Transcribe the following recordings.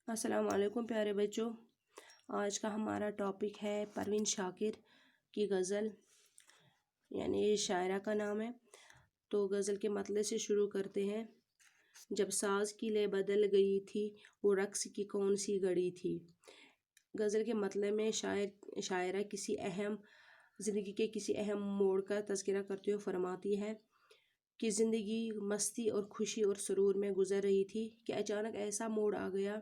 السلام علیکم پیارے بچوں، آج کا ہمارا ٹاپک ہے پروین شاکر کی غزل، یعنی یہ شاعرہ کا نام ہے۔ تو غزل کے مطلب سے شروع کرتے ہیں۔ جب ساز کی لے بدل گئی تھی، وہ رقص کی کون سی گھڑی تھی۔ غزل کے مطلب میں شاعرہ زندگی کے کسی اہم موڑ کا تذکرہ کرتے ہوئے فرماتی ہے کہ زندگی مستی اور خوشی اور سرور میں گزر رہی تھی کہ اچانک ایسا موڑ آ گیا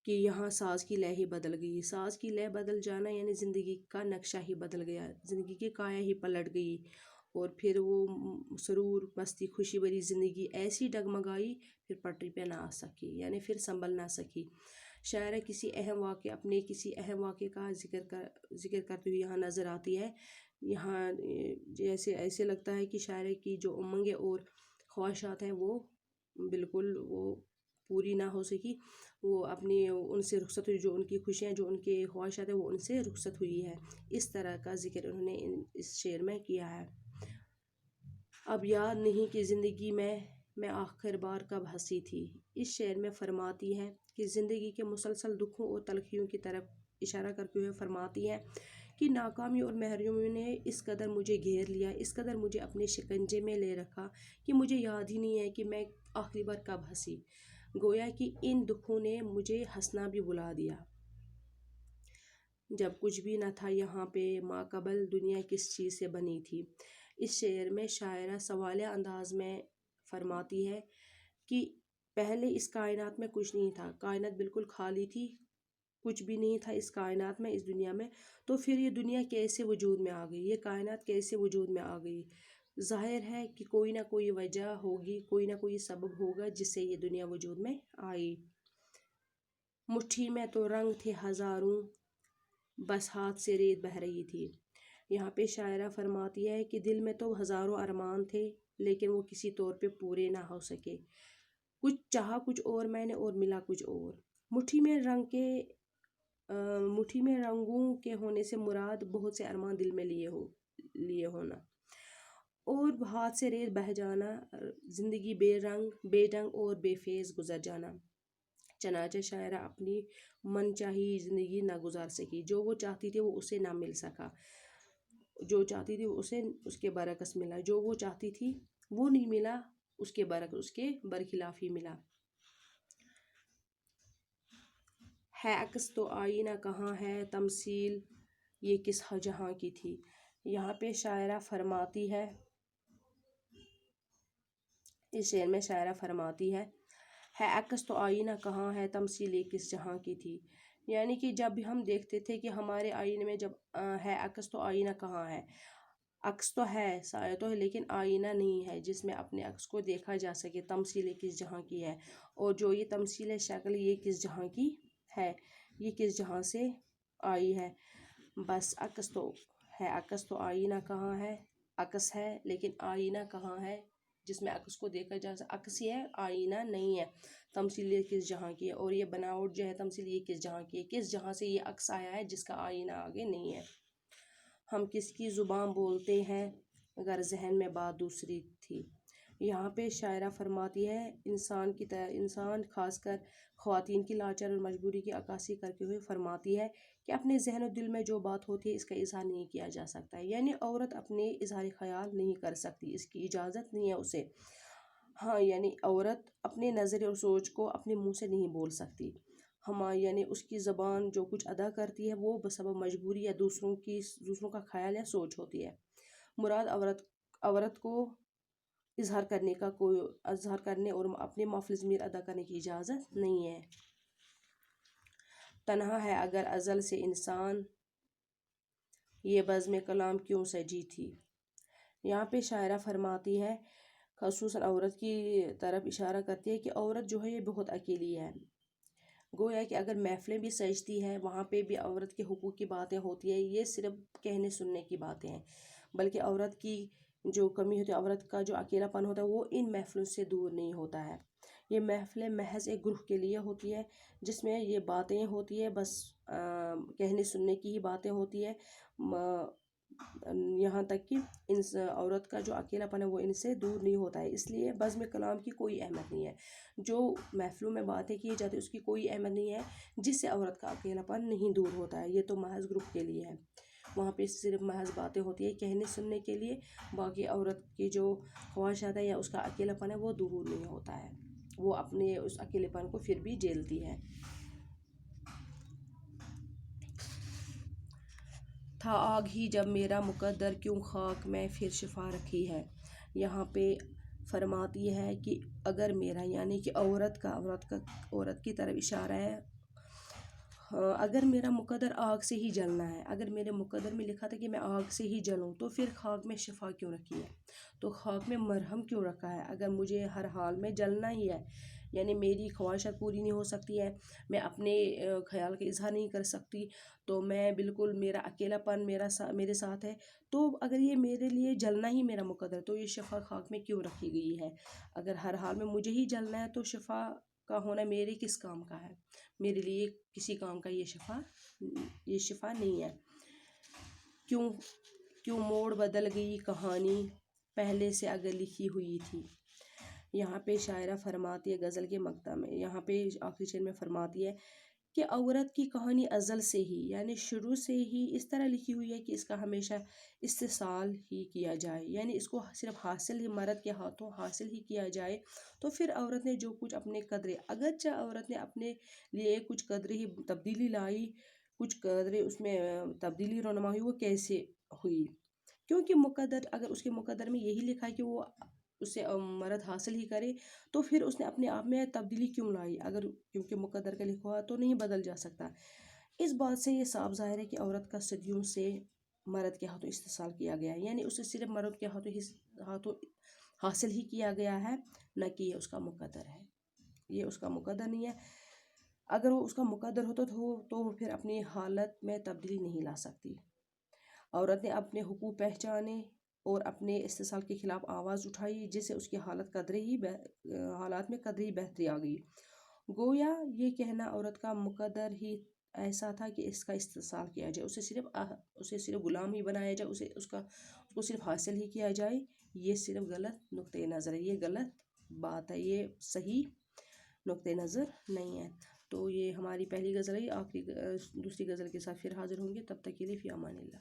کہ یہاں ساز کی لے ہی بدل گئی۔ ساز کی لے بدل جانا یعنی زندگی کا نقشہ ہی بدل گیا، زندگی کی کایا ہی پلٹ گئی، اور پھر وہ سرور مستی خوشی بھری زندگی ایسی ڈگمگائی، پھر پٹری پہ نہ آ سکی، یعنی پھر سنبھل نہ سکی۔ شاعرہ اپنے کسی اہم واقعے کا ذکر کرتے ہوئے یہاں نظر آتی ہے۔ یہاں جیسے ایسے لگتا ہے کہ شاعرہ کی جو امنگیں اور خواہشات ہیں وہ بالکل پوری نہ ہو سکی، وہ اپنی ان سے رخصت ہوئی، جو ان کی خوشیاں، جو ان کے خواہشات ہیں وہ ان سے رخصت ہوئی ہے۔ اس طرح کا ذکر انہوں نے اس شعر میں کیا ہے۔ اب یاد نہیں کہ زندگی میں آخر بار کب ہنسی تھی۔ اس شعر میں فرماتی ہے کہ زندگی کے مسلسل دکھوں اور تلخیوں کی طرف اشارہ کرتے ہوئے فرماتی ہے کہ ناکامی اور محرومیوں نے اس قدر مجھے گھیر لیا، اس قدر مجھے اپنے شکنجے میں لے رکھا کہ مجھے یاد ہی نہیں ہے کہ میں آخری بار کب ہنسی۔ گویا کہ ان دکھوں نے مجھے ہنسنا بھی بھلا دیا۔ جب کچھ بھی نہ تھا یہاں پہ ماقبل، دنیا کس چیز سے بنی تھی۔ اس شعر میں شاعرہ سوالیہ انداز میں فرماتی ہے کہ پہلے اس کائنات میں کچھ نہیں تھا، کائنات بالکل خالی تھی، کچھ بھی نہیں تھا اس کائنات میں، اس دنیا میں، تو پھر یہ دنیا کیسے وجود میں آ گئی، یہ کائنات کیسے وجود میں آ گئی۔ ظاہر ہے کہ کوئی نہ کوئی وجہ ہوگی، کوئی نہ کوئی سبب ہوگا جس سے یہ دنیا وجود میں آئی۔ مٹھی میں تو رنگ تھے ہزاروں، بس ہاتھ سے ریت بہہ رہی تھی۔ یہاں پہ شاعرہ فرماتی ہے کہ دل میں تو ہزاروں ارمان تھے، لیکن وہ کسی طور پہ پورے نہ ہو سکے۔ کچھ چاہا کچھ اور میں نے اور ملا کچھ اور۔ مٹھی میں رنگوں کے ہونے سے مراد بہت سے ارمان دل میں لیے ہونا، اور ہاتھ سے ریت بہہ جانا، زندگی بے رنگ بے ڈنگ اور بے فیض گزر جانا۔ چنانچہ شاعرہ اپنی من چاہی زندگی نہ گزار سکی، جو وہ چاہتی تھی وہ اسے نہ مل سکا، جو چاہتی تھی اسے اس کے برعکس ملا، جو وہ چاہتی تھی وہ نہیں ملا، اس کے برعکس، اس کے برخلاف ہی ملا۔ ہے عکس تو آئینہ کہاں ہے، تمثیل یہ کس جہاں کی تھی۔ یہاں پہ شاعرہ فرماتی ہے، اس شعر میں شاعرہ فرماتی ہے عکس تو آئینہ کہاں ہے، تمثیل یہ کس جہاں کی تھی۔ یعنی کہ جب بھی ہم دیکھتے تھے کہ ہمارے آئینے میں جب ہے عکس تو آئینہ کہاں ہے، عکس تو ہے، سایہ تو ہے، لیکن آئینہ نہیں ہے جس میں اپنے عکس کو دیکھا جا سکے، تمثیل یہ کس جہاں کی ہے، اور جو یہ تمثیل ہے شکل یہ کس جہاں کی ہے، یہ کس جہاں سے آئی ہے۔ بس عکس تو ہے، عکس تو آئینہ کہاں ہے، عکس ہے لیکن آئینہ کہاں ہے جس میں عکس کو دیکھا جا سکے، عکس ہی ہے آئینہ نہیں ہے۔ تمثیل یہ کس جہاں کی ہے، اور یہ بناوٹ جو ہے تمثیل یہ کس جہاں کی ہے، کس جہاں سے یہ عکس آیا ہے جس کا آئینہ آگے نہیں ہے۔ ہم کس کی زبان بولتے ہیں اگر ذہن میں بات دوسری تھی۔ یہاں پہ شاعرہ فرماتی ہے انسان خاص کر خواتین کی لاچار اور مجبوری کی عکاسی کرتے ہوئے فرماتی ہے کہ اپنے ذہن و دل میں جو بات ہوتی ہے اس کا اظہار نہیں کیا جا سکتا ہے، یعنی عورت اپنے اظہار خیال نہیں کر سکتی، اس کی اجازت نہیں ہے اسے۔ ہاں، یعنی عورت اپنے نظریے اور سوچ کو اپنے منہ سے نہیں بول سکتی، یعنی اس کی زبان جو کچھ ادا کرتی ہے وہ بسبب مجبوری یا دوسروں کا خیال یا سوچ ہوتی ہے۔ مراد عورت کو اظہار کرنے اور اپنے معافی ضمیر ادا کرنے کی اجازت نہیں ہے۔ تنہا ہے اگر ازل سے انسان، یہ بزم کلام کیوں سجی تھی۔ یہاں پہ شاعرہ فرماتی ہے، خصوصاً عورت کی طرف اشارہ کرتی ہے کہ عورت جو ہے یہ بہت اکیلی ہے۔ گویا کہ اگر محفلیں بھی سجتی ہے وہاں پہ بھی عورت کے حقوق کی باتیں ہوتی ہیں، یہ صرف کہنے سننے کی باتیں ہیں، بلکہ عورت کی جو کمی ہوتی ہے، عورت کا جو اکیلا پن ہوتا ہے وہ ان محفلوں سے دور نہیں ہوتا ہے۔ یہ محفلیں محض ایک گروہ کے لیے ہوتی ہے جس میں یہ باتیں ہوتی ہے، بس کہنے سننے کی ہی باتیں ہوتی ہے، یہاں تک کہ ان عورت کا جو اکیلا پن ہے وہ ان سے دور نہیں ہوتا ہے، اس لیے بزم کلام کی کوئی اہمیت نہیں ہے۔ جو محفلوں میں باتیں کی جاتی ہیں اس کی کوئی اہمیت نہیں ہے جس سے عورت کا اکیلا پن نہیں دور ہوتا ہے، یہ تو محض گروپ کے لیے ہے، وہاں پہ صرف محض باتیں ہوتی ہیں کہنے سننے کے لیے، باقی عورت کی جو خواہشات ہے یا اس کا اکیلا پن ہے وہ دور نہیں ہوتا ہے، وہ اپنے اس اکیلے پن کو پھر بھی جھیلتی ہے۔ تھا آگ ہی جب میرا مقدر، کیوں خاک میں پھر شفا رکھی ہے۔ یہاں پہ فرماتی ہے کہ اگر میرا، یعنی کہ عورت کی طرف اشارہ ہے، اگر میرا مقدر آگ سے ہی جلنا ہے، اگر میرے مقدر میں لکھا تھا کہ میں آگ سے ہی جلوں، تو پھر خاک میں شفا کیوں رکھی ہے، تو خاک میں مرہم کیوں رکھا ہے؟ اگر مجھے ہر حال میں جلنا ہی ہے، یعنی میری خواہشات پوری نہیں ہو سکتی ہے، میں اپنے خیال کا اظہار نہیں کر سکتی، تو میں بالکل میرا اکیلا پن میرے ساتھ ہے، تو اگر یہ میرے لیے جلنا ہی میرا مقدر، تو یہ شفا خاک میں کیوں رکھی گئی ہے؟ اگر ہر حال میں مجھے ہی جلنا ہے تو شفا کا ہونا میرے کس کام کا ہے؟ میرے لیے کسی کام کا یہ شفا نہیں ہے۔ کیوں موڑ بدل گئی کہانی، پہلے سے اگر لکھی ہوئی تھی۔ یہاں پہ شاعرہ فرماتی ہے غزل کے مقطع میں، یہاں پہ آخری شعر میں فرماتی ہے کہ عورت کی کہانی ازل سے ہی، یعنی شروع سے ہی اس طرح لکھی ہوئی ہے کہ اس کا ہمیشہ استحصال ہی کیا جائے، یعنی اس کو صرف حاصل ہی مرد کے ہاتھوں حاصل ہی کیا جائے، تو پھر عورت نے جو کچھ اپنے قدرے، اگرچہ عورت نے اپنے لیے کچھ قدرے ہی تبدیلی لائی، کچھ قدرے اس میں تبدیلی رونما ہوئی، وہ کیسے ہوئی؟ کیونکہ اگر اس کے مقدر میں یہی لکھا ہے کہ وہ اسے مرد حاصل ہی کرے، تو پھر اس نے اپنے آپ میں تبدیلی کیوں لائی؟ اگر کیونکہ مقدر کا لکھا ہوا تو نہیں بدل جا سکتا۔ اس بات سے یہ صاف ظاہر ہے کہ عورت کا صدیوں سے مرد کے ہاتھوں استحصال کیا گیا ہے، یعنی اسے صرف مرد کے ہاتھوں حاصل ہی کیا گیا ہے، نہ کہ یہ اس کا مقدر ہے، یہ اس کا مقدر نہیں ہے۔ اگر وہ اس کا مقدر ہوتا تو وہ پھر اپنی حالت میں تبدیلی نہیں لا سکتی۔ عورت نے اپنے حقوق پہچانے اور اپنے استحصال کے خلاف آواز اٹھائی، جس سے اس کی حالات میں قدرے بہتری آ گئی۔ گویا یہ کہنا عورت کا مقدر ہی ایسا تھا کہ اس کا استحصال کیا جائے، اسے صرف غلام ہی بنایا جائے، اس کو صرف حاصل ہی کیا جائے، یہ صرف غلط نقطۂ نظر ہے، یہ غلط بات ہے، یہ صحیح نقطۂ نظر نہیں ہے۔ تو یہ ہماری پہلی غزل ہے، دوسری غزل کے ساتھ پھر حاضر ہوں گے، تب تک کے لیے فی امان اللہ۔